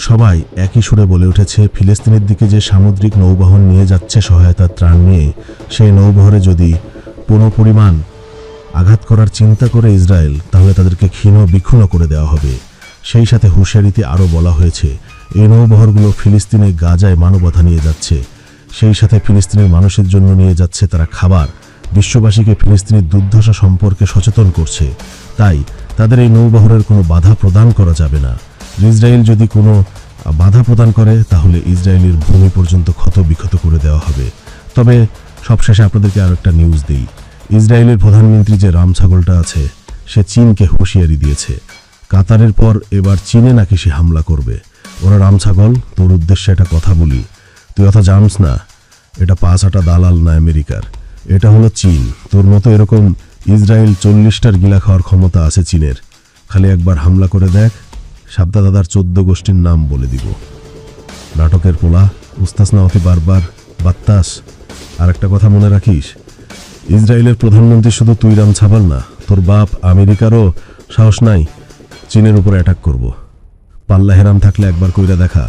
সবাই একই সুরে বলে উঠেছে, ফিলিস্তিনের দিকে যে সামুদ্রিক নৌবহর নিয়ে যাচ্ছে সহায়তার ত্রাণ নিয়ে, সেই নৌবহরে যদি কোনো পরিমাণ আঘাত করার চিন্তা করে ইসরায়েল, তাহলে তাদেরকে ক্ষীণ বিক্ষুণ্ণ করে দেওয়া হবে। সেই সাথে হুঁশিয়ারিতে আরও বলা হয়েছে, এই নৌবহরগুলো ফিলিস্তিনে গাজায় মানবতা নিয়ে যাচ্ছে, সেই সাথে ফিলিস্তিনের মানুষের জন্য নিয়ে যাচ্ছে তারা খাবার, বিশ্ববাসীকে ফিলিস্তিনের দুর্দশা সম্পর্কে সচেতন করছে। তাই তাদের এই নৌবহরের কোনো বাধা প্রদান করা যাবে না। ইসরায়েল যদি কোনো বাধা প্রদান করে, তাহলে ইসরায়েলের ভূমি পর্যন্ত ক্ষত বিক্ষত করে দেওয়া হবে। তবে সবশেষে আপনাদেরকে আরও একটা নিউজ দিই। ইসরায়েলের প্রধানমন্ত্রী যে রাম ছাগলটা আছে, সে চীনকে হুঁশিয়ারি দিয়েছে, কাতারের পর এবার চীনে নাকি সে হামলা করবে। ওরা রাম ছাগল, তোর উদ্দেশ্যে একটা কথা বলি, তুই কথা জানস না, এটা 5 দালাল না আমেরিকার, এটা হলো চীন। তোর মতো এরকম ইসরায়েল 40টার গিলা খাওয়ার ক্ষমতা আছে চীনের। খালি একবার হামলা করে দেখ, সাবদা দাদার 14 গোষ্ঠীর নাম বলে দিব। নাটকের পোলা, উস্তাস না অতি বারবার বাত্তাস। আর একটা কথা মনে রাখিস, ইসরায়েলের প্রধানমন্ত্রী শুধু তুই রাম ছাগল না, তোর বাপ আমেরিকারও সাহস নাই চীনের উপর অ্যাটাক করব। পাল্লা হেরাম থাকলে একবার কইরা দেখা।